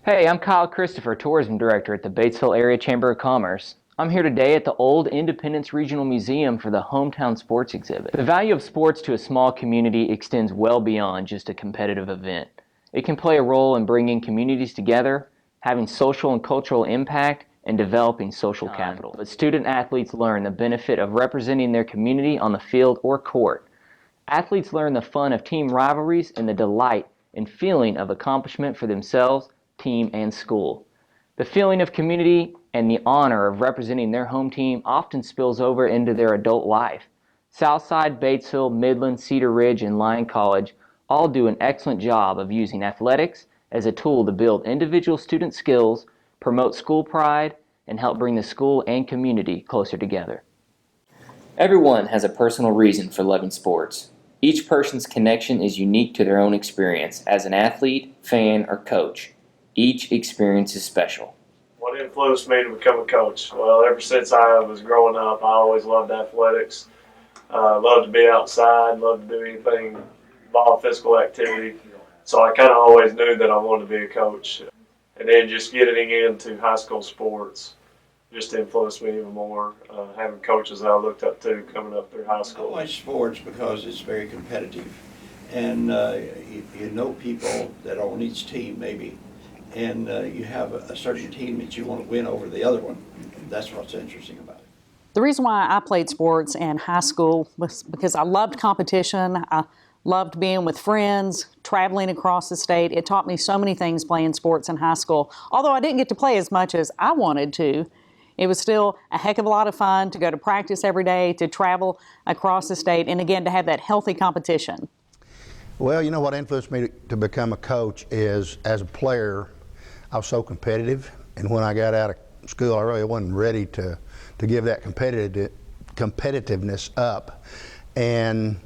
Hey, I'm Kyle Christopher, Tourism Director at the Batesville Area Chamber of Commerce. I'm here today at the Old Independence Regional Museum for the Hometown Sports exhibit. The value of sports to a small community extends well beyond just a competitive event. It can play a role in bringing communities together, having social and cultural impact, and developing social capital. But student athletes learn the benefit of representing their community on the field or court. Athletes learn the fun of team rivalries and the delight and feeling of accomplishment for themselves, team, and school. The feeling of community and the honor of representing their home team often spills over into their adult life. Southside, Batesville, Midland, Cedar Ridge, and Lyon College all do an excellent job of using athletics as a tool to build individual student skills, promote school pride, and help bring the school and community closer together. Everyone has a personal reason for loving sports. Each person's connection is unique to their own experience as an athlete, fan, or coach. Each experience is special. What influenced me to become a coach? Well, ever since I was growing up, I always loved athletics. Loved to be outside, loved to do anything involved physical activity. So I kind of always knew that I wanted to be a coach. And then just getting into high school sports just influenced me even more. Having coaches that I looked up to coming up through high I school. like sports because it's very competitive, and you know people that are on each team maybe, and you have a certain team that you want to win over the other one. That's what's interesting about it. The reason why I played sports in high school was because I loved competition. I loved being with friends, traveling across the state. It taught me so many things playing sports in high school. Although I didn't get to play as much as I wanted to, it was still a heck of a lot of fun to go to practice every day, to travel across the state, and again, to have that healthy competition. Well, you know what influenced me to become a coach is, as a player, I was so competitive, and when I got out of school, I really wasn't ready to give that competitiveness up. And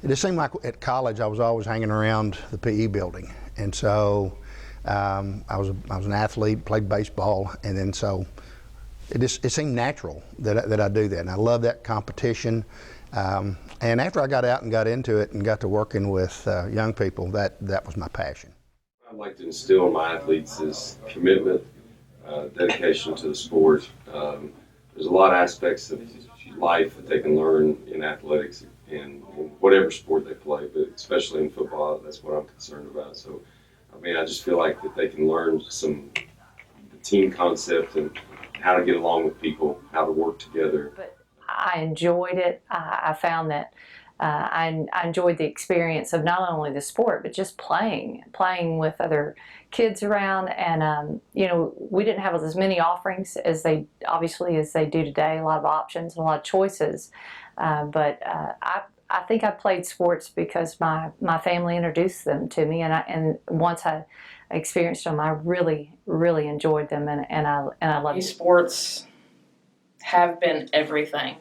it just seemed like at college I was always hanging around the PE building, and so I was an athlete, played baseball, and then so it seemed natural that I do that, and I love that competition. And after I got out and got into it and got to working with young people, that was my passion. I'd like to instill in my athletes is commitment, dedication to the sport. There's a lot of aspects of life that they can learn in athletics and in whatever sport they play, but especially in football, that's what I'm concerned about. So, I mean, I just feel like that they can learn some the team concept and how to get along with people, how to work together. But I enjoyed it. I found that I enjoyed the experience of not only the sport, but just playing with other kids around. And, we didn't have as many offerings as they do today, a lot of options and a lot of choices. But I think I played sports because my family introduced them to me. And once I experienced them, I really, really enjoyed them. And I loved it. Sports have been everything.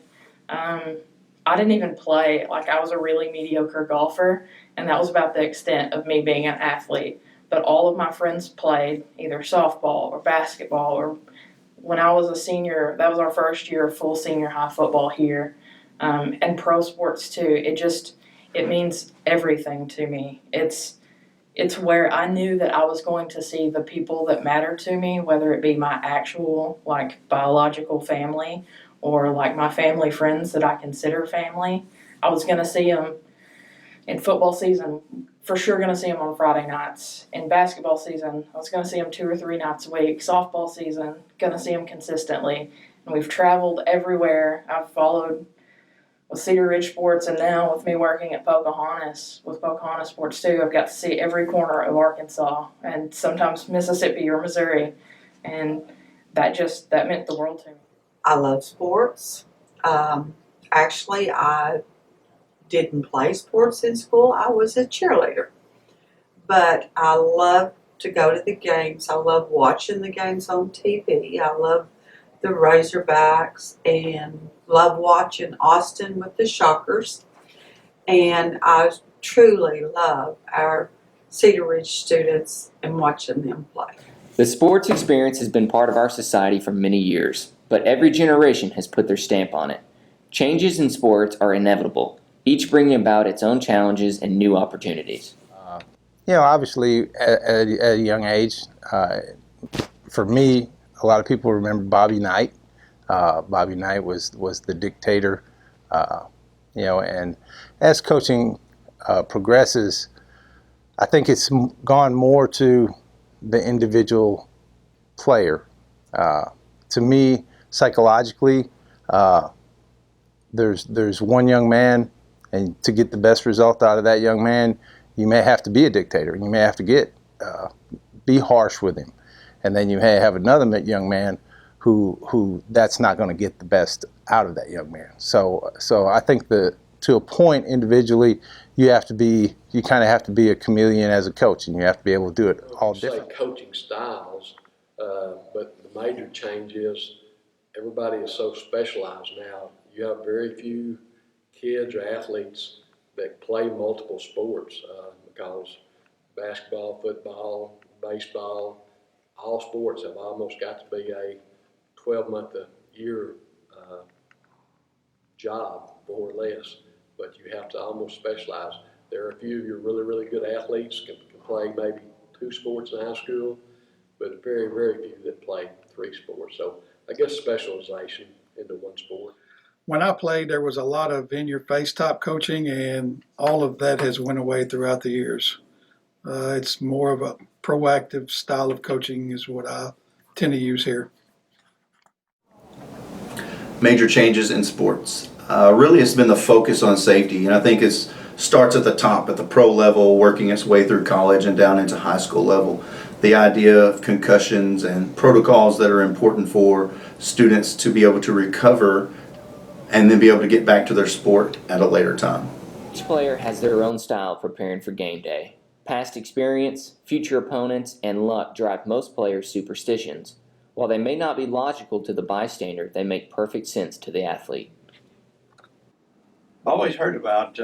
I didn't even play, I was a really mediocre golfer, and that was about the extent of me being an athlete. But all of my friends played either softball or basketball, or when I was a senior, that was our first year of full senior high football here, and pro sports too. It means everything to me. It's where I knew that I was going to see the people that matter to me, whether it be my actual, biological family or, my family friends that I consider family. I was going to see them in football season, for sure going to see them on Friday nights. In basketball season, I was going to see them 2 or 3 nights a week. Softball season, going to see them consistently. And we've traveled everywhere. I've followed with Cedar Ridge Sports, and now with me working at Pocahontas, with Pocahontas Sports too, I've got to see every corner of Arkansas and sometimes Mississippi or Missouri, and that meant the world to me. I love sports. Actually, I didn't play sports in school. I was a cheerleader, but I love to go to the games. I love watching the games on TV. I love the Razorbacks and love watching Austin with the Shockers. And I truly love our Cedar Ridge students and watching them play. The sports experience has been part of our society for many years, but every generation has put their stamp on it. Changes in sports are inevitable, each bringing about its own challenges and new opportunities. Obviously, at a young age, for me, a lot of people remember Bobby Knight. Bobby Knight was the dictator, and as coaching progresses, I think it's gone more to the individual player. To me, psychologically, there's one young man, and to get the best result out of that young man, you may have to be a dictator. You may have to be harsh with him, and then you may have another young man who that's not going to get the best out of that young man. So I think to a point individually, you kind of have to be a chameleon as a coach, and you have to be able to do it all different. Coaching styles, but the major change is everybody is so specialized now. You have very few kids or athletes that play multiple sports because basketball, football, baseball, all sports have almost got to be a 12-month-a-year job, more or less. But you have to almost specialize. There are a few of your really, really good athletes can play maybe 2 sports in high school, but very, very few that play 3 sports. So I guess specialization into one sport. When I played, there was a lot of in-your-face type coaching, and all of that has went away throughout the years. It's more of a proactive style of coaching is what I tend to use here. Major changes in sports. Really, it's been the focus on safety, and I think it starts at the top, at the pro level, working its way through college and down into high school level. The idea of concussions and protocols that are important for students to be able to recover and then be able to get back to their sport at a later time. Each player has their own style of preparing for game day. Past experience, future opponents, and luck drive most players' superstitions. While they may not be logical to the bystander, they make perfect sense to the athlete. I've always heard about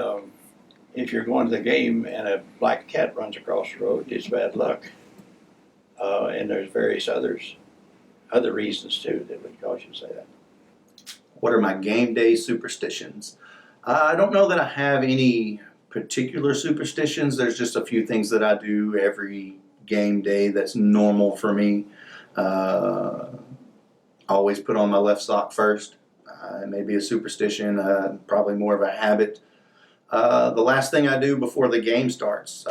if you're going to the game and a black cat runs across the road, it's bad luck. And there's various other reasons too that would cause you to say that. What are my game day superstitions? I don't know that I have any particular superstitions. There's just a few things that I do every game day that's normal for me. Always put on my left sock first. It may be a superstition, probably more of a habit. The last thing I do before the game starts,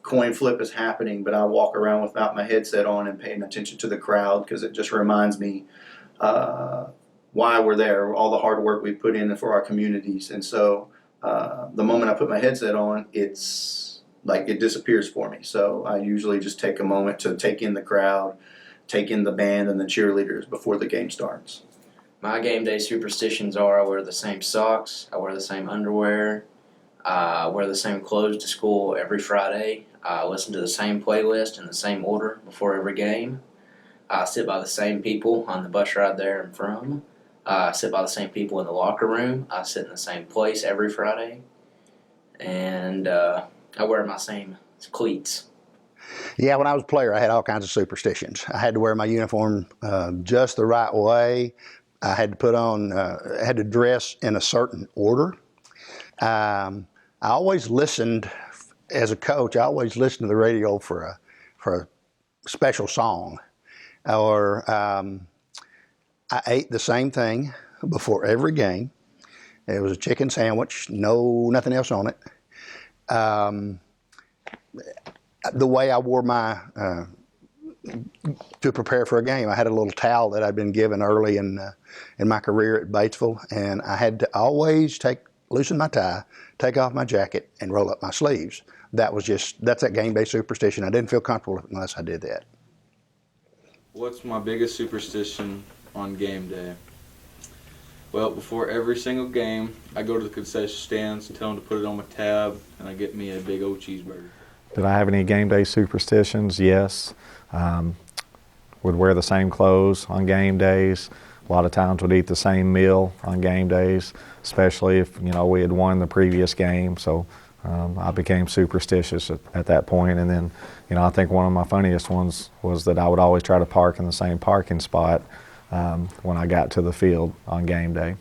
coin flip is happening, but I walk around without my headset on and paying attention to the crowd because it just reminds me why we're there, all the hard work we put in for our communities. And so the moment I put my headset on, it's like it disappears for me. So I usually just take a moment to take in the crowd, take in the band and the cheerleaders before the game starts. My game day superstitions are I wear the same socks, I wear the same underwear, I wear the same clothes to school every Friday, I listen to the same playlist in the same order before every game, I sit by the same people on the bus ride there I'm from, I sit by the same people in the locker room, I sit in the same place every Friday, and I wear my same cleats. Yeah, when I was a player, I had all kinds of superstitions. I had to wear my uniform just the right way. I had to put on, had to dress in a certain order. I always listened, as a coach, I always listened to the radio for a special song. Or I ate the same thing before every game. It was a chicken sandwich, nothing else on it. The way I wore my, to prepare for a game, I had a little towel that I'd been given early in my career at Batesville, and I had to always loosen my tie, take off my jacket, and roll up my sleeves. That's that game day superstition. I didn't feel comfortable unless I did that. What's my biggest superstition on game day? Well, before every single game, I go to the concession stands and tell them to put it on my tab, and I get me a big old cheeseburger. Did I have any game day superstitions? Yes. Would wear the same clothes on game days. A lot of times would eat the same meal on game days, especially if we had won the previous game. So I became superstitious at that point. And then I think one of my funniest ones was that I would always try to park in the same parking spot when I got to the field on game day.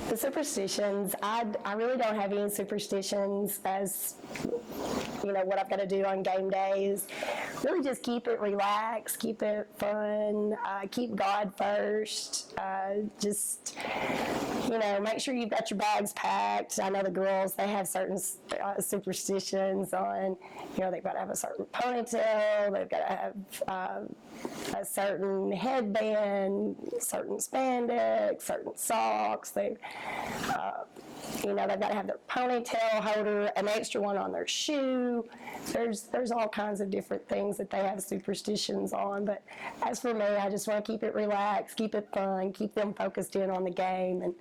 The superstitions, I really don't have any superstitions as, what I've got to do on game days. Really just keep it relaxed, keep it fun, keep God first, just, make sure you've got your bags packed. I know the girls, they have certain superstitions on, they've got to have a certain ponytail, they've got to have a certain headband, certain spandex, certain socks. They've got to have their ponytail holder, an extra one on their shoe. There's all kinds of different things that they have superstitions on. But as for me, I just want to keep it relaxed, keep it fun, keep them focused in on the game, and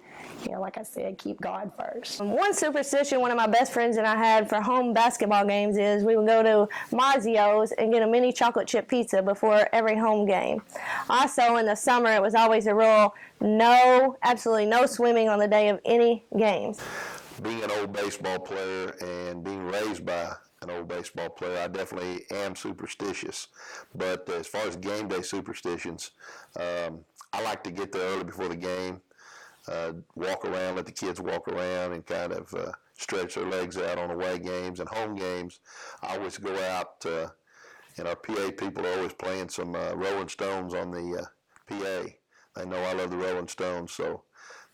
like I said, keep God first. One superstition one of my best friends and I had for home basketball games is we would go to Mazzio's and get a mini chocolate chip pizza before every home game. Also, in the summer, it was always a rule: absolutely no swimming on the day of any games. Being an old baseball player and being raised by an old baseball player, I definitely am superstitious. But as far as game day superstitions, I like to get there early before the game, walk around, let the kids walk around and kind of stretch their legs out on away games and home games. I always go out, and our PA people are always playing some Rolling Stones on the PA. They know I love the Rolling Stones, so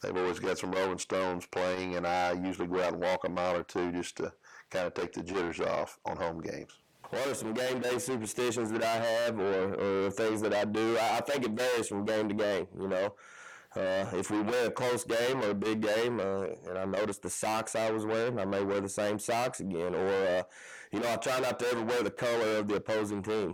they've always got some Rolling Stones playing, and I usually go out and walk a mile or two just to kind of take the jitters off on home games. What are some game day superstitions that I have or things that I do? I think it varies from game to game, If we win a close game or a big game, and I notice the socks I was wearing, I may wear the same socks again. Or, I try not to ever wear the color of the opposing team.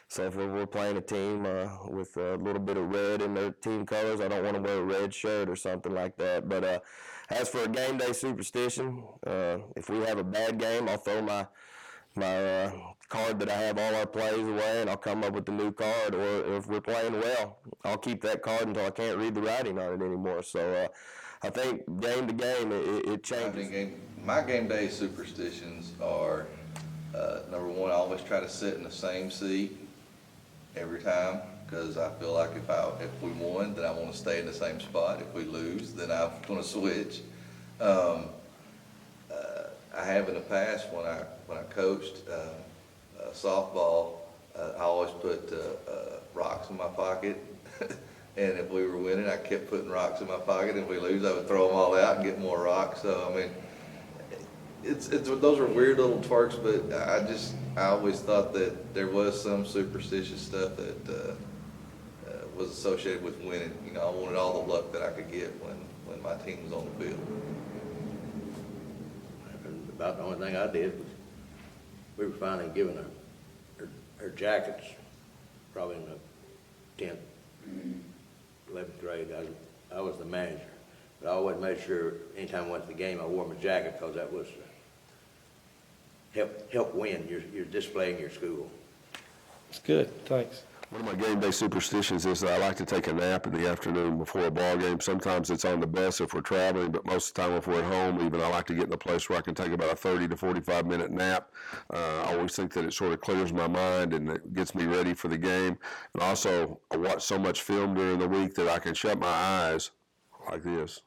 So if we're playing a team with a little bit of red in their team colors, I don't want to wear a red shirt or something like that. But as for a game day superstition, if we have a bad game, I'll throw my card that I have all our plays away, and I'll come up with a new card. Or if we're playing well, I'll keep that card until I can't read the writing on it anymore. So I think game to game, it changes. My game day superstitions are, number one, I always try to sit in the same seat every time, because I feel like if we won, then I want to stay in the same spot. If we lose, then I'm going to switch. I have in the past when I coached softball, I always put rocks in my pocket, and if we were winning, I kept putting rocks in my pocket. If we lose, I would throw them all out and get more rocks. So I mean, those are weird little twerks, but I always thought that there was some superstitious stuff that was associated with winning. I wanted all the luck that I could get when my team was on the field. About the only thing I did was we were finally given her jackets, probably in the 10th, 11th grade. I was the manager, but I always made sure anytime I went to the game I wore my jacket, because that was help win. You're displaying your school. It's good, thanks. One of my game day superstitions is that I like to take a nap in the afternoon before a ball game. Sometimes it's on the bus if we're traveling, but most of the time if we're at home, even I like to get in a place where I can take about a 30 to 45 minute nap. I always think that it sort of clears my mind and it gets me ready for the game. And also, I watch so much film during the week that I can shut my eyes like this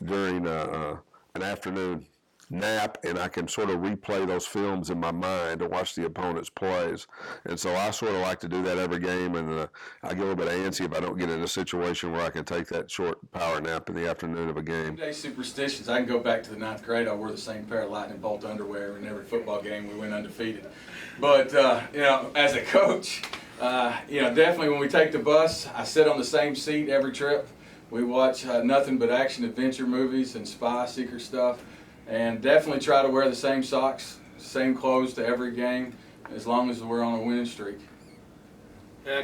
during an afternoon nap, and I can sort of replay those films in my mind to watch the opponent's plays. And so I sort of like to do that every game, and I get a little bit antsy if I don't get in a situation where I can take that short power nap in the afternoon of a game. Day superstitions, I can go back to the 9th grade. I wore the same pair of lightning bolt underwear in every football game. We went undefeated. But, as a coach, definitely when we take the bus, I sit on the same seat every trip. We watch nothing but action adventure movies and spy secret stuff. And definitely try to wear the same socks, same clothes to every game, as long as we're on a winning streak.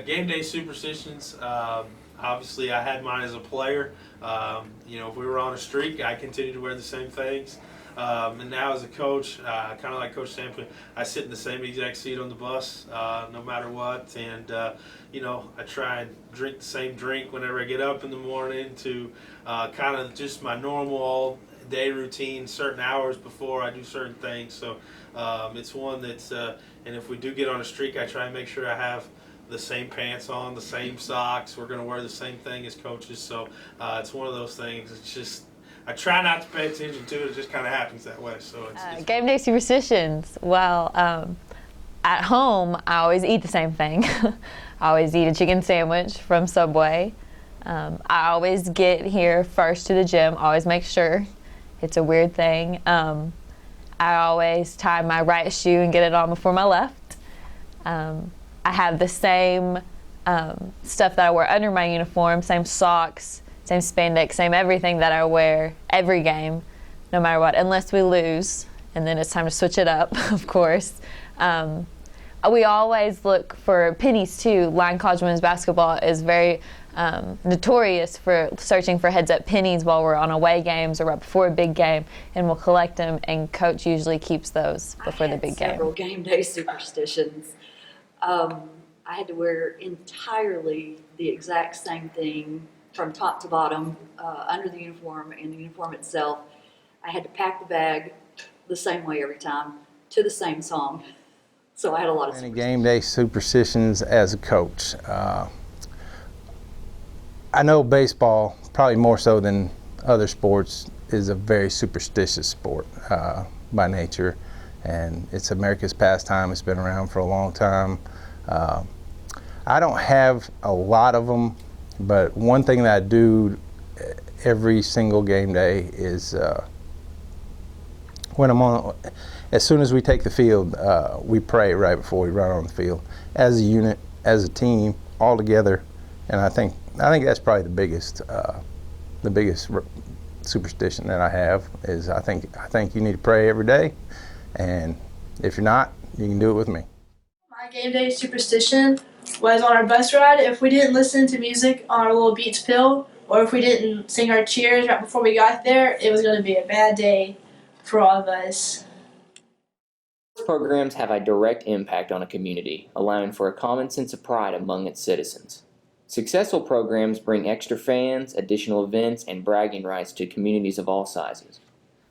Game day superstitions, obviously I had mine as a player. If we were on a streak, I continued to wear the same things. And now as a coach, kind of like Coach Sampson, I sit in the same exact seat on the bus, no matter what. And, I try and drink the same drink whenever I get up in the morning to kind of just my normal all-day routine, certain hours before I do certain things. So it's one that's, and if we do get on a streak, I try and make sure I have the same pants on, the same socks. We're going to wear the same thing as coaches. So it's one of those things. It's just, I try not to pay attention to it. It just kind of happens that way. So it's game day superstitions. Well, at home, I always eat the same thing. I always eat a chicken sandwich from Subway. I always get here first to the gym, always make sure. It's a weird thing. I always tie my right shoe and get it on before my left. I have the same stuff that I wear under my uniform, same socks, same spandex, same everything that I wear every game, no matter what, unless we lose, and then it's time to switch it up, of course. We always look for pennies too. Line College women's basketball is very notorious for searching for heads-up pennies while we're on away games or right before a big game, and we'll collect them, and coach usually keeps those before the big game. Several game day superstitions. I had to wear entirely the exact same thing from top to bottom, under the uniform and the uniform itself. I had to pack the bag the same way every time to the same song. So I had a lot of Any game day superstitions as a coach. I know baseball, probably more so than other sports, is a very superstitious sport by nature, and it's America's pastime. It's been around for a long time. I don't have a lot of them, but one thing that I do every single game day is when I'm on, as soon as we take the field, we pray right before we run on the field, as a unit, as a team, all together. And I think that's probably the biggest superstition that I have is I think you need to pray every day, and if you're not, you can do it with me. My game day superstition was on our bus ride, if we didn't listen to music on our little Beats pill, or if we didn't sing our cheers right before we got there, it was going to be a bad day for all of us. Sports programs have a direct impact on a community, allowing for a common sense of pride among its citizens. Successful programs bring extra fans, additional events, and bragging rights to communities of all sizes.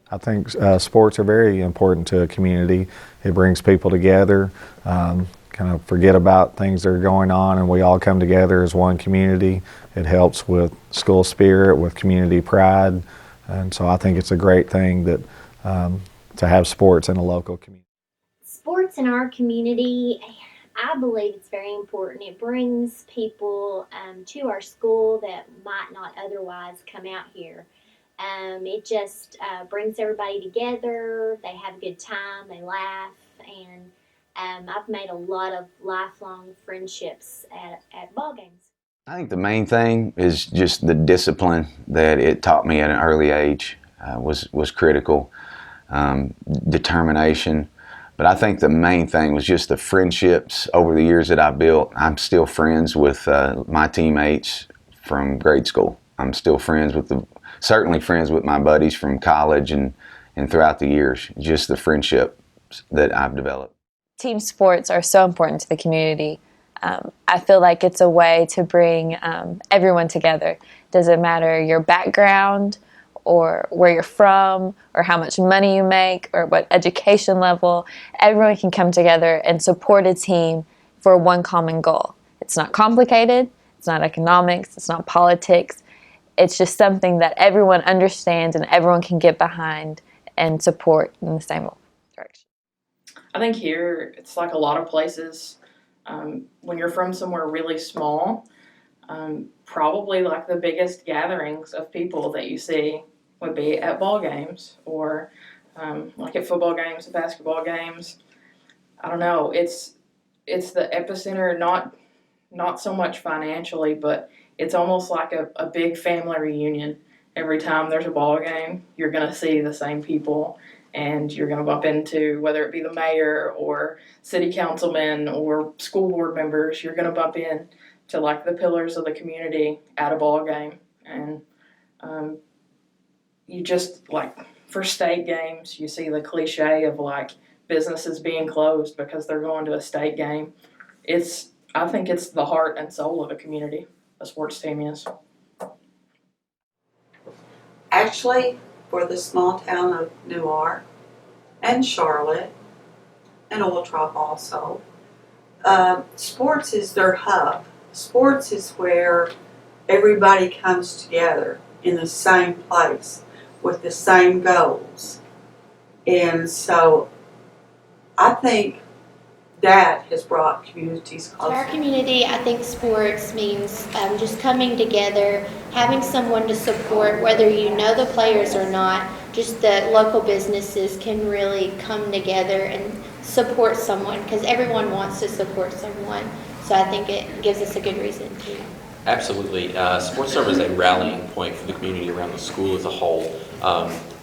I think sports are very important to a community. It brings people together, kind of forget about things that are going on, and we all come together as one community. It helps with school spirit, with community pride, and so I think it's a great thing that to have sports in a local community. Sports in our community, I believe it's very important. It brings people to our school that might not otherwise come out here. It just brings everybody together. They have a good time, they laugh, and I've made a lot of lifelong friendships at ball games. I think the main thing is just the discipline that it taught me at an early age was critical. Determination. But I think the main thing was just the friendships over the years that I built. I'm still friends with my teammates from grade school. I'm still friends with certainly friends with my buddies from college and throughout the years. Just the friendships that I've developed. Team sports are so important to the community. I feel like it's a way to bring everyone together. Doesn't matter your background or where you're from or how much money you make or what education level. Everyone can come together and support a team for one common goal. It's not complicated, it's not economics, it's not politics. It's just something that everyone understands and everyone can get behind and support in the same direction. I think here it's like a lot of places. When you're from somewhere really small, probably like the biggest gatherings of people that you see would be at ball games or like at football games, basketball games. I don't know. It's the epicenter, not so much financially, but it's almost like a big family reunion. Every time there's a ball game, you're going to see the same people, and you're going to bump into, whether it be the mayor or city councilmen or school board members, you're going to bump in to like the pillars of the community at a ball game. And you just, like, for state games, you see the cliche of like businesses being closed because they're going to a state game. I think it's the heart and soul of a community, a sports team is. Actually, for the small town of Newark and Charlotte and Oil Drop also, sports is their hub. Sports is where everybody comes together in the same place. with the same goals. And so I think that has brought communities To closer. our community, I think sports means just coming together, having someone to support, whether you know the players or not. Just the local businesses can really come together and support someone, because everyone wants to support someone. So I think it gives us a good reason to. Absolutely. Sports serve as a rallying point for the community around the school as a whole.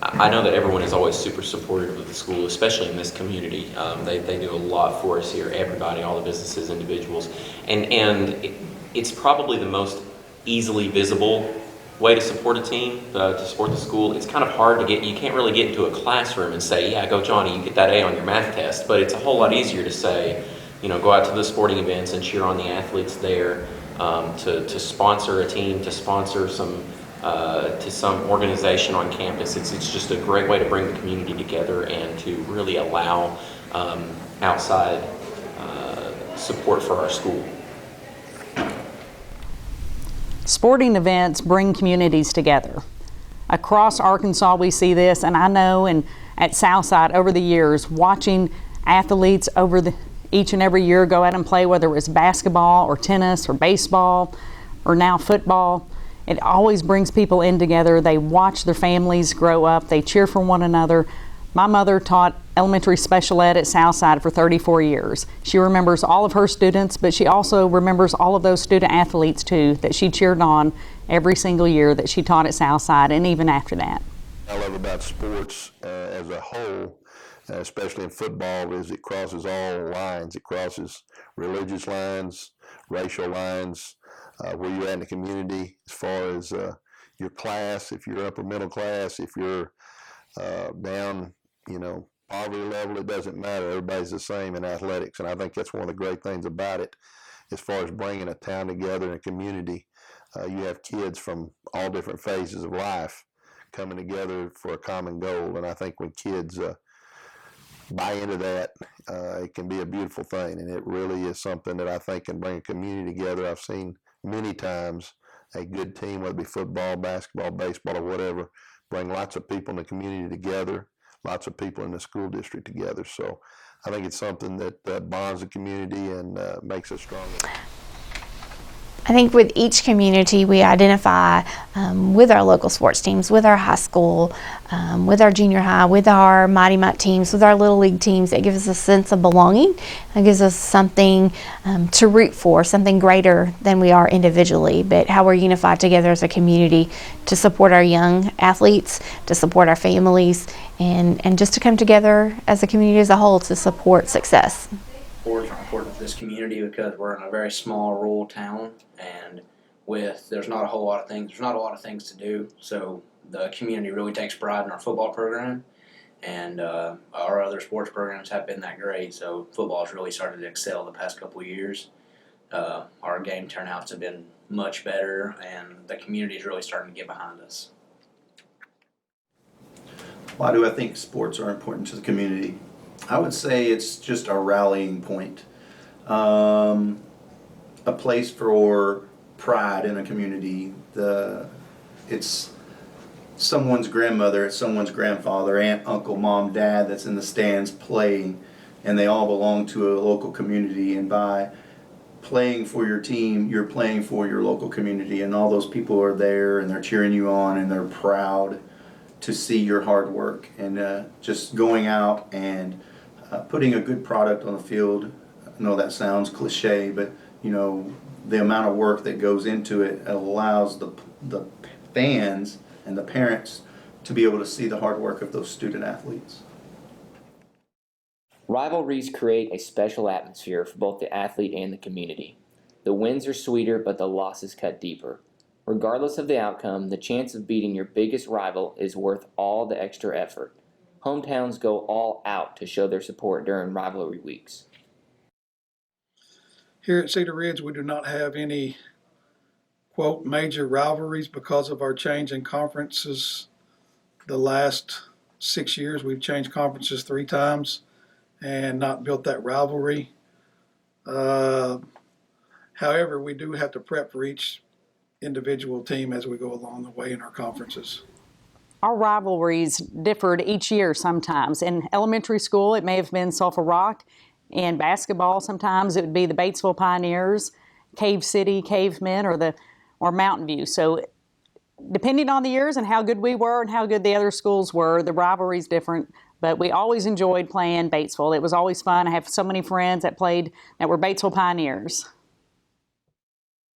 I know that everyone is always super supportive of the school, especially in this community. They do a lot for us here, everybody, all the businesses, individuals. And it's probably the most easily visible way to support a team, to support the school. It's kind of hard to get, you can't really get into a classroom and say, yeah, go Johnny, you get that A on your math test. But it's a whole lot easier to say, go out to the sporting events and cheer on the athletes there. To sponsor a team, to sponsor some organization on campus. It's just a great way to bring the community together and to really allow outside support for our school. Sporting events bring communities together. Across Arkansas we see this, and I know at Southside over the years, watching athletes each and every year go out and play, whether it was basketball or tennis or baseball or now football. It always brings people in together. They watch their families grow up. They cheer for one another. My mother taught elementary special ed at Southside for 34 years. She remembers all of her students, but she also remembers all of those student athletes too that she cheered on every single year that she taught at Southside and even after that. I love about sports as a whole, especially in football, is it crosses all lines. It crosses religious lines, racial lines, where you're at in the community, as far as your class, if you're upper middle class, if you're down, poverty level, it doesn't matter. Everybody's the same in athletics, and I think that's one of the great things about it, as far as bringing a town together and a community. You have kids from all different phases of life coming together for a common goal, and I think when kids buy into that, it can be a beautiful thing, and it really is something that I think can bring a community together. I've seen many times a good team, whether it be football, basketball, baseball, or whatever, bring lots of people in the community together, lots of people in the school district together. So I think it's something that bonds the community and makes us stronger. I think with each community we identify with our local sports teams, with our high school, with our junior high, with our Mighty Mite teams, with our Little League teams. It gives us a sense of belonging. It gives us something to root for, something greater than we are individually, but how we're unified together as a community to support our young athletes, to support our families, and just to come together as a community as a whole to support success. Sports are important to this community because we're in a very small rural town, and there's not a lot of things to do, so the community really takes pride in our football program, and our other sports programs have been that great, so football has really started to excel the past couple of years. Our game turnouts have been much better, and the community is really starting to get behind us. Why do I think sports are important to the community? I would say it's just a rallying point, a place for pride in a community. It's someone's grandmother, it's someone's grandfather, aunt, uncle, mom, dad that's in the stands playing, and they all belong to a local community, and by playing for your team, you're playing for your local community, and all those people are there and they're cheering you on and they're proud to see your hard work, and just going out and putting a good product on the field. I know that sounds cliche, but the amount of work that goes into it allows the fans and the parents to be able to see the hard work of those student athletes. Rivalries create a special atmosphere for both the athlete and the community. The wins are sweeter, but the losses cut deeper. Regardless of the outcome, the chance of beating your biggest rival is worth all the extra effort. Hometowns go all out to show their support during rivalry weeks. Here at Cedar Ridge, we do not have any, quote, major rivalries because of our change in conferences. The last 6 years, we've changed conferences 3 times and not built that rivalry. However, we do have to prep for each individual team as we go along the way in our conferences. Our rivalries differed each year sometimes. In elementary school, it may have been Sulphur Rock. In basketball, sometimes it would be the Batesville Pioneers, Cave City Cavemen, or Mountain View. So depending on the years and how good we were and how good the other schools were, the rivalry's different. But we always enjoyed playing Batesville. It was always fun. I have so many friends that were Batesville Pioneers.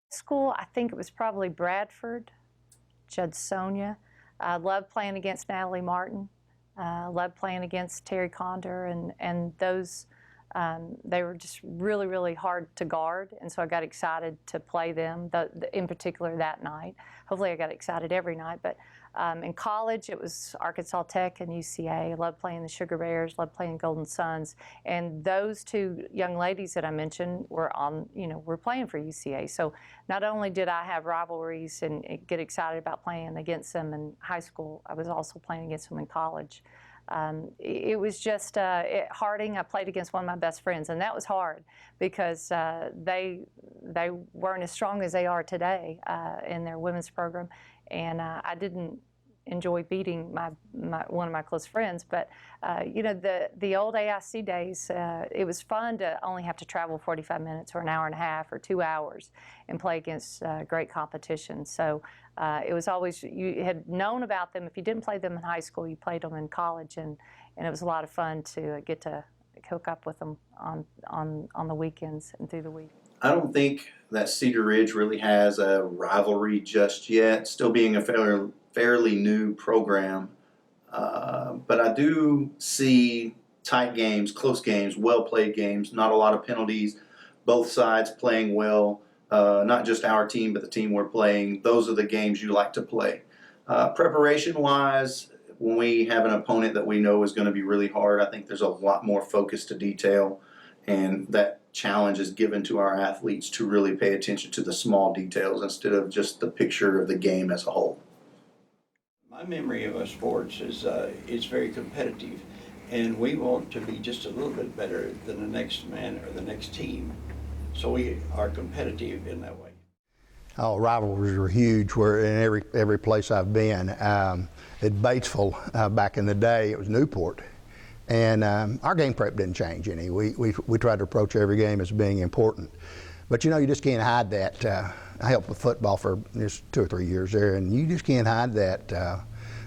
School, I think it was probably Bradford, Judge Sonia. I loved playing against Natalie Martin. Loved playing against Terry Condor, and those, they were just really, really hard to guard, and so I got excited to play them, in particular that night. Hopefully I got excited every night, but in college it was Arkansas Tech and UCA. I loved playing the Sugar Bears, loved playing Golden Suns, and those two young ladies that I mentioned were were playing for UCA. So not only did I have rivalries and get excited about playing against them in high school, I was also playing against them in college. It was just Harding. I played against one of my best friends, and that was hard because they weren't as strong as they are today in their women's program, and I didn't enjoy beating one of my close friends. But the old AIC days, it was fun to only have to travel 45 minutes or an hour and a half or 2 hours and play against great competition. So it was always, you had known about them. If you didn't play them in high school, you played them in college, and it was a lot of fun to get to hook up with them on the weekends and through the week. I don't think that Cedar Ridge really has a rivalry just yet, still being a fairly new program. But I do see tight games, close games, well-played games, not a lot of penalties, both sides playing well, not just our team, but the team we're playing. Those are the games you like to play. Preparation-wise, when we have an opponent that we know is going to be really hard, I think there's a lot more focus to detail, and that challenge is given to our athletes to really pay attention to the small details instead of just the picture of the game as a whole. My memory of our sports is it's very competitive, and we want to be just a little bit better than the next man or the next team. So we are competitive in that way. Oh, rivalries were huge. We're in every place I've been. At Batesville, back in the day, it was Newport. And our game prep didn't change any. We tried to approach every game as being important. But you just can't hide that. I helped with football for just 2 or 3 years there, and you just can't hide that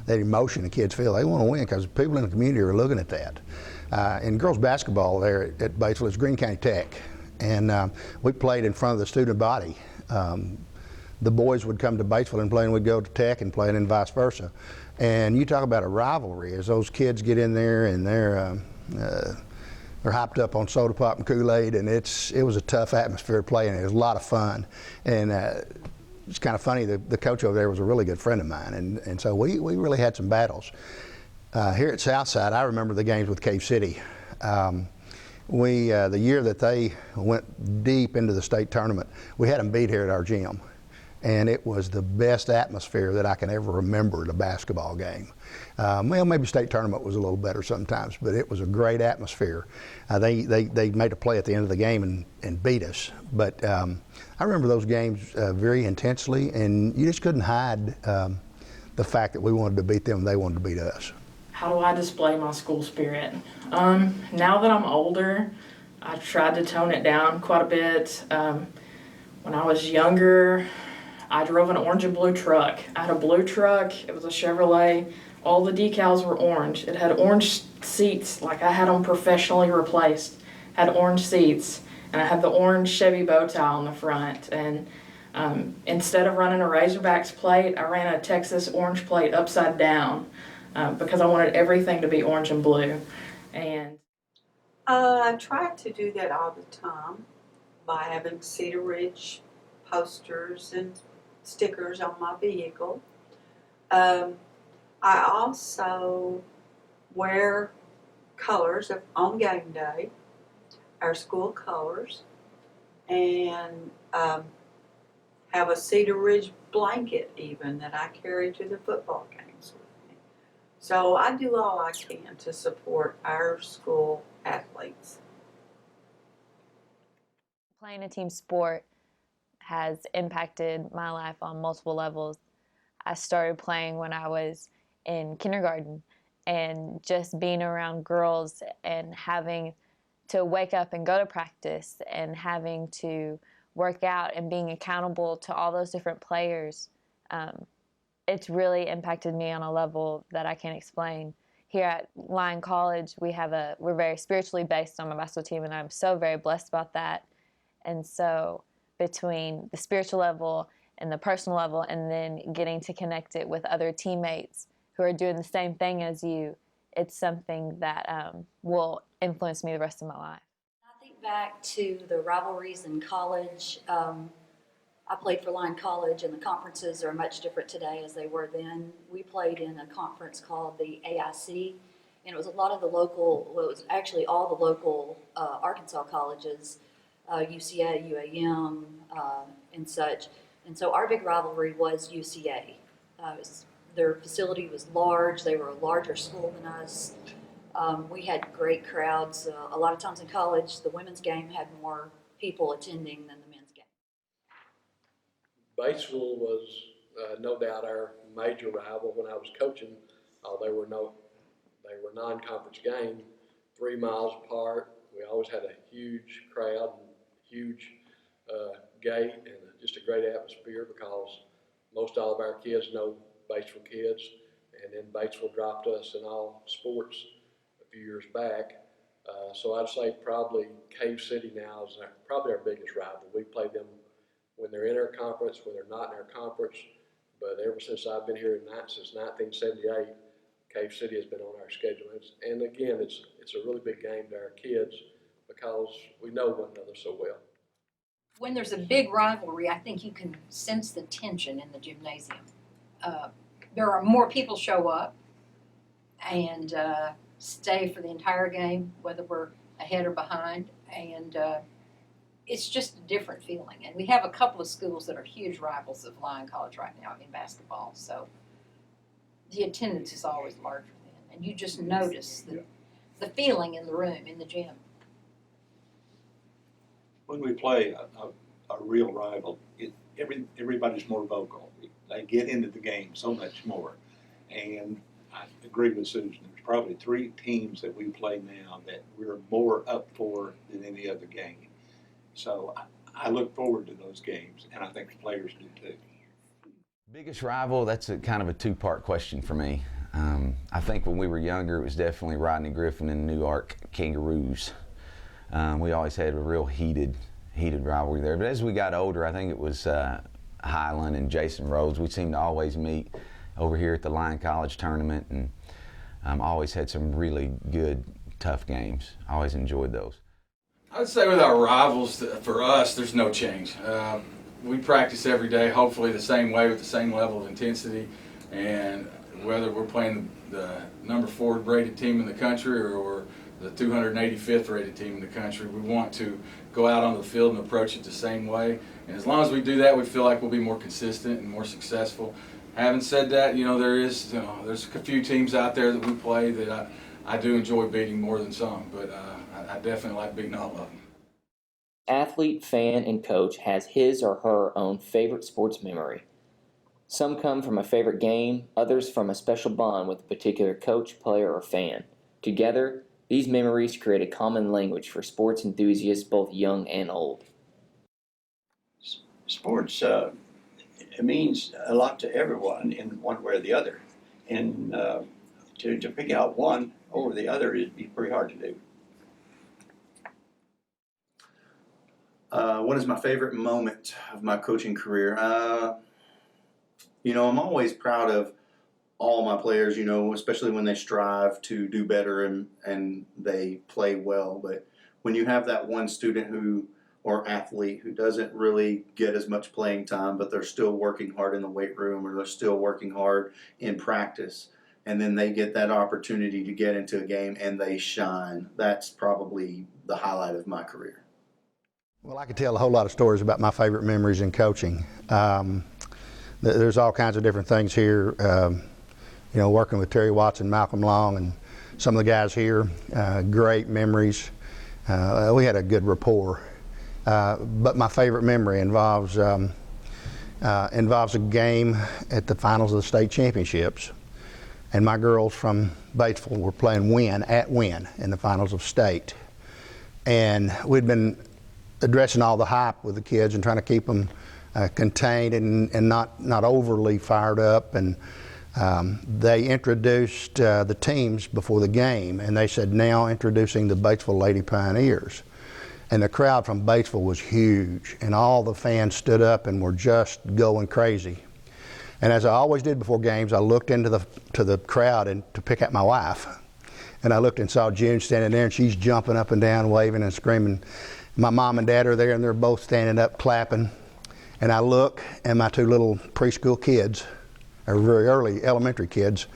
emotion the kids feel. They want to win because people in the community are looking at that. In girls basketball there at Batesville, it's Greene County Tech. And we played in front of the student body. The boys would come to Batesville and play, and we'd go to Tech and play, and vice versa. And you talk about a rivalry as those kids get in there and they're hyped up on soda pop and Kool-Aid, and it was a tough atmosphere to play in. It was a lot of fun, and it's kind of funny. The coach over there was a really good friend of mine, and so we really had some battles. Here at Southside, I remember the games with Cave City. The year that they went deep into the state tournament, we had them beat here at our gym. And it was the best atmosphere that I can ever remember at a basketball game. Well, maybe state tournament was a little better sometimes, but it was a great atmosphere. They made a play at the end of the game and beat us. But I remember those games very intensely, and you just couldn't hide the fact that we wanted to beat them and they wanted to beat us. How do I display my school spirit? Now that I'm older, I tried to tone it down quite a bit. When I was younger, I drove an orange and blue truck. I had a blue truck, it was a Chevrolet. All the decals were orange. It had orange seats, like I had them professionally replaced. Had orange seats, and I had the orange Chevy bow tie on the front. And instead of running a Razorbacks plate, I ran a Texas orange plate upside down because I wanted everything to be orange and blue. And I try to do that all the time by having Cedar Ridge posters and stickers on my vehicle. I also wear colors on game day, our school colors, and have a Cedar Ridge blanket even that I carry to the football games with me. So I do all I can to support our school athletes. Playing a team sport has impacted my life on multiple levels. I started playing when I was in kindergarten, and just being around girls and having to wake up and go to practice and having to work out and being accountable to all those different players, it's really impacted me on a level that I can't explain. Here at Lyon College, we're very spiritually based on my basketball team, and I'm so very blessed about that. And so between the spiritual level and the personal level, and then getting to connect it with other teammates who are doing the same thing as you, it's something that will influence me the rest of my life. I think back to the rivalries in college. I played for Lyon College, and the conferences are much different today as they were then. We played in a conference called the AIC, and it was a lot of the local, well, it was actually all the local Arkansas colleges, UCA, UAM, and such. And so our big rivalry was UCA. Their facility was large. They were a larger school than us. We had great crowds. A lot of times in college, the women's game had more people attending than the men's game. Batesville was no doubt our major rival when I was coaching. They were non-conference game, 3 miles apart. We always had a huge crowd, and huge gate, and just a great atmosphere because most all of our kids know Batesville kids, and then Batesville dropped us in all sports a few years back. So I'd say probably Cave City now is probably our biggest rival. We play them when they're in our conference, when they're not in our conference. But ever since I've been here since 1978, Cave City has been on our schedule. And again, it's a really big game to our kids because we know one another so well. When there's a big rivalry, I think you can sense the tension in the gymnasium. There are more people show up and stay for the entire game, whether we're ahead or behind, and it's just a different feeling. And we have a couple of schools that are huge rivals of Lyon College right now in basketball, so the attendance is always larger then, and you just notice the feeling in the room, in the gym. When we play a real rival, everybody's more vocal. They get into the game so much more. And I agree with Susan. There's probably 3 teams that we play now that we're more up for than any other game. So I look forward to those games, and I think the players do too. Biggest rival, that's kind of a 2-part question for me. I think when we were younger, it was definitely Rodney Griffin and Newark Kangaroos. We always had a real heated rivalry there. But as we got older, I think it was Highland and Jason Rhodes. We seemed to always meet over here at the Lyon College tournament, and always had some really good, tough games. I always enjoyed those. I would say with our rivals, for us, there's no change. We practice every day, hopefully the same way with the same level of intensity, and whether we're playing the number 4 rated team in the country or the 285th rated team in the country, we want to go out on the field and approach it the same way. And as long as we do that, we feel like we'll be more consistent and more successful. Having said that, there's a few teams out there that we play that I do enjoy beating more than some, but I definitely like beating all of them. Athlete, fan, and coach has his or her own favorite sports memory. Some come from a favorite game, others from a special bond with a particular coach, player, or fan. Together, these memories create a common language for sports enthusiasts both young and old. Sports, it means a lot to everyone in one way or the other. And to pick out one over the other would be pretty hard to do. What is my favorite moment of my coaching career? I'm always proud of all my players, especially when they strive to do better and they play well. But when you have that one student or athlete who doesn't really get as much playing time, but they're still working hard in the weight room or they're still working hard in practice, and then they get that opportunity to get into a game and they shine, that's probably the highlight of my career. Well, I could tell a whole lot of stories about my favorite memories in coaching. There's all kinds of different things here. Working with Terry Watson, Malcolm Long, and some of the guys here, great memories. We had a good rapport. But my favorite memory involves a game at the finals of the state championships. and my girls from Batesville were playing Wynn at Wynn in the finals of state. And we'd been addressing all the hype with the kids and trying to keep them contained and not overly fired up. And they introduced the teams before the game, and they said, now introducing the Batesville Lady Pioneers. And the crowd from Batesville was huge, and all the fans stood up and were just going crazy. And as I always did before games, I looked into the crowd and to pick up my wife. And I looked and saw June standing there, and she's jumping up and down, waving and screaming. My mom and dad are there, and they're both standing up, clapping. And I look, and my two little preschool kids, or very early elementary kids,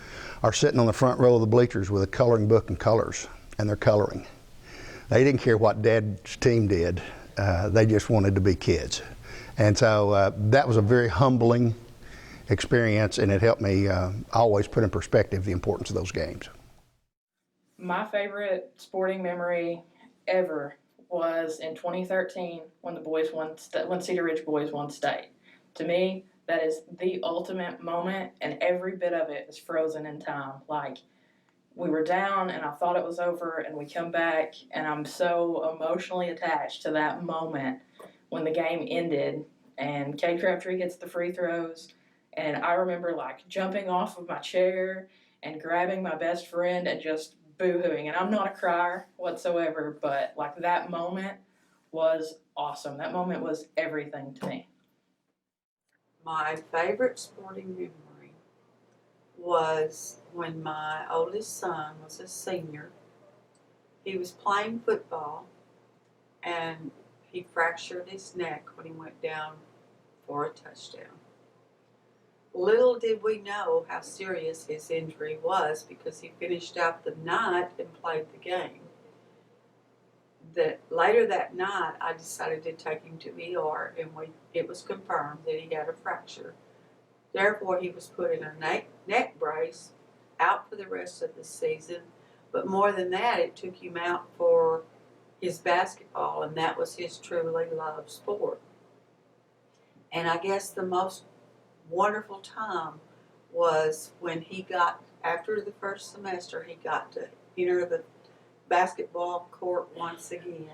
are sitting on the front row of the bleachers with a coloring book and colors, and they're coloring. They didn't care what Dad's team did. They just wanted to be kids. And so that was a very humbling experience, and it helped me always put in perspective the importance of those games. My favorite sporting memory ever was in 2013 when when Cedar Ridge boys won state. To me, that is the ultimate moment, and every bit of it is frozen in time. Like, we were down and I thought it was over, and we come back, and I'm so emotionally attached to that moment when the game ended and Kate Crabtree gets the free throws. And I remember like jumping off of my chair and grabbing my best friend and just boo-hooing. And I'm not a crier whatsoever, but like that moment was awesome. That moment was everything to me. My favorite sporting memory was when my oldest son was a senior. He was playing football and he fractured his neck when he went down for a touchdown. Little did we know how serious his injury was because he finished out the night and played the game. Later that night, I decided to take him to ER, and it was confirmed that he had a fracture. Therefore, he was put in a neck brace, out for the rest of the season. But more than that, it took him out for his basketball, and that was his truly loved sport. And I guess the most wonderful time was when he got, after the first semester, he got to enter the basketball court once again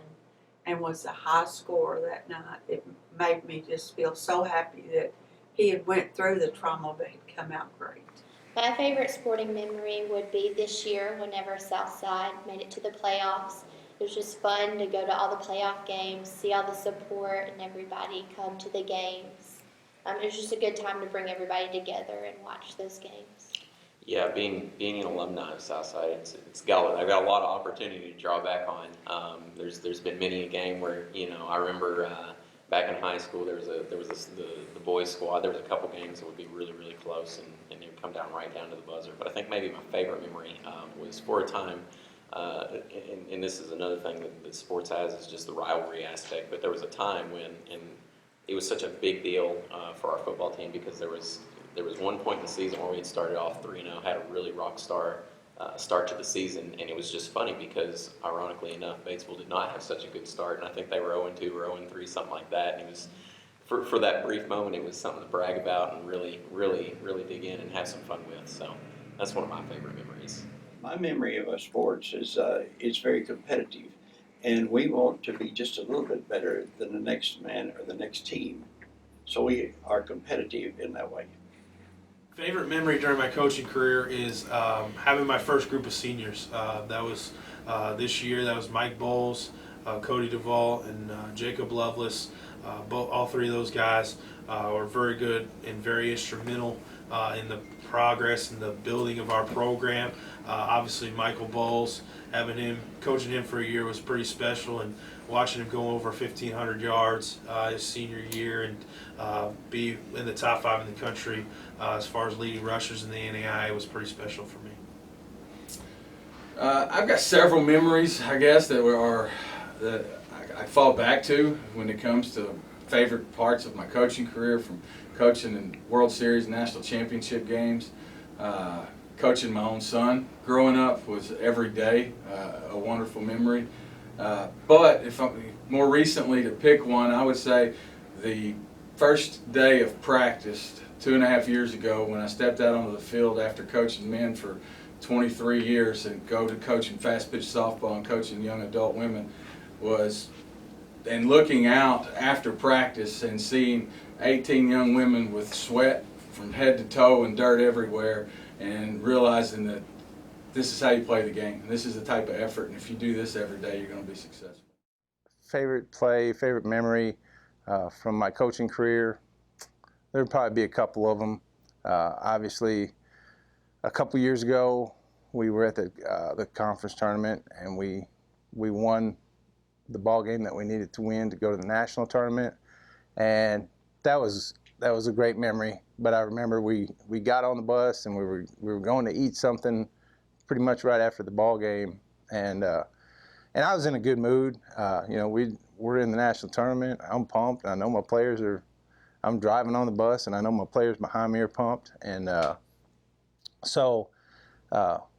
and was a high scorer that night. It made me just feel so happy that he had went through the trauma but had come out great. My favorite sporting memory would be this year whenever Southside made it to the playoffs. It was just fun to go to all the playoff games, see all the support and everybody come to the games. It was just a good time to bring everybody together and watch those games. Yeah, being an alumni of Southside, I've got a lot of opportunity to draw back on. There's been many a game where I remember back in high school there was the boys squad. There was a couple games that would be really close and they would come down right down to the buzzer. But I think maybe my favorite memory was for a time. And this is another thing that sports has is just the rivalry aspect. But there was a time when it was such a big deal for our football team because there was one point in the season where we had started off 3-0, had a really rock star start to the season, and it was just funny because, ironically enough, Batesville did not have such a good start, and I think they were 0-2 or 0-3, something like that, and it was, for that brief moment, it was something to brag about and really dig in and have some fun with, so that's one of my favorite memories. My memory of sports is it's very competitive, and we want to be just a little bit better than the next man or the next team, so we are competitive in that way. Favorite memory during my coaching career is having my first group of seniors. That was this year. That was Mike Bowles, Cody Duvall, and Jacob Lovelace. All three of those guys were very good and very instrumental in the progress and the building of our program. Obviously, Michael Bowles, coaching him for a year was pretty special, and watching him go over 1,500 yards his senior year and be in the top 5 in the country as far as leading rushers in the NAIA was pretty special for me. I've got several memories, I guess, that I fall back to when it comes to favorite parts of my coaching career, from coaching in World Series, National Championship games, coaching my own son. Growing up was every day a wonderful memory. But if more recently to pick one, I would say the first day of practice 2.5 years ago when I stepped out onto the field after coaching men for 23 years and go to coaching fast pitch softball and coaching young adult women and looking out after practice and seeing 18 young women with sweat from head to toe and dirt everywhere, and realizing that this is how you play the game. This is the type of effort, and if you do this every day, you're going to be successful. Favorite play, favorite memory from my coaching career, there would probably be a couple of them. Obviously, a couple years ago, we were at the conference tournament, and we won the ball game that we needed to win to go to the national tournament, and that was a great memory. But I remember we got on the bus and we were going to eat something pretty much right after the ball game, and I was in a good mood. We're in the national tournament. I'm pumped. I know my players are. I'm driving on the bus, and I know my players behind me are pumped. And so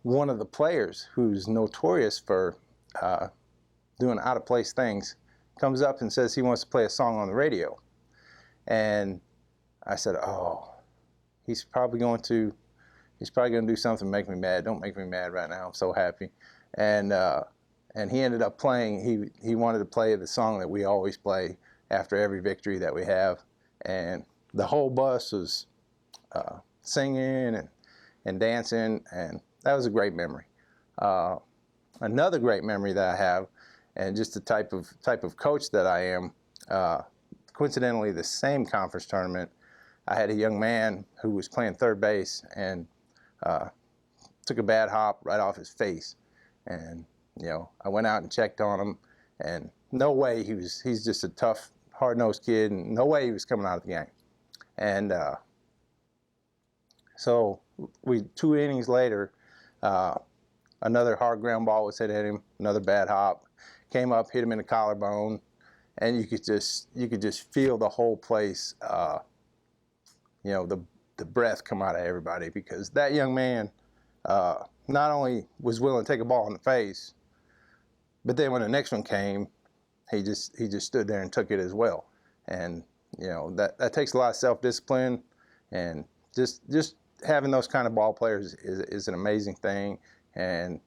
one of the players who's notorious for doing out-of-place things comes up and says he wants to play a song on the radio. And I said, oh, he's probably going to do something to make me mad. Don't make me mad right now. I'm so happy. And he ended up playing. He wanted to play the song that we always play after every victory that we have. And the whole bus was singing and dancing, and that was a great memory. Another great memory that I have, and just the type of coach that I am, coincidentally, the same conference tournament, I had a young man who was playing third base and took a bad hop right off his face. And I went out and checked on him, and no way he's just a tough, hard-nosed kid, and no way he was coming out of the game. And so 2 innings later, another hard ground ball was hit at him, another bad hop, came up, hit him in the collarbone, and you could just feel the whole place, the breath come out of everybody, because that young man not only was willing to take a ball in the face, but then when the next one came, he just stood there and took it as well. And that takes a lot of self-discipline, and just having those kind of ball players is an amazing thing. And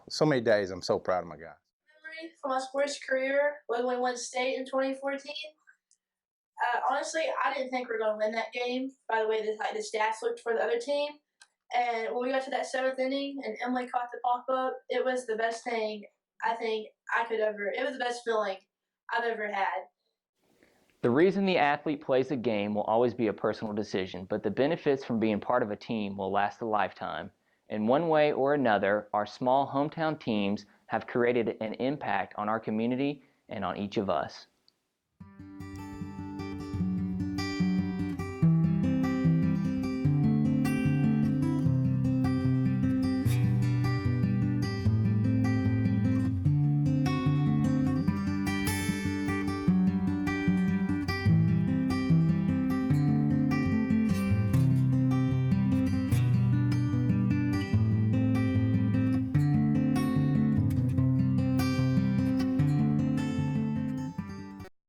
so many days I'm so proud of my guys. Memory for my sports career was when we won state in 2014. Honestly, I didn't think we were going to win that game by the way the stats looked for the other team. And when we got to that 7th inning and Emily caught the pop-up, it was the best thing I think it was the best feeling I've ever had. The reason the athlete plays a game will always be a personal decision, but the benefits from being part of a team will last a lifetime. In one way or another, our small hometown teams have created an impact on our community and on each of us.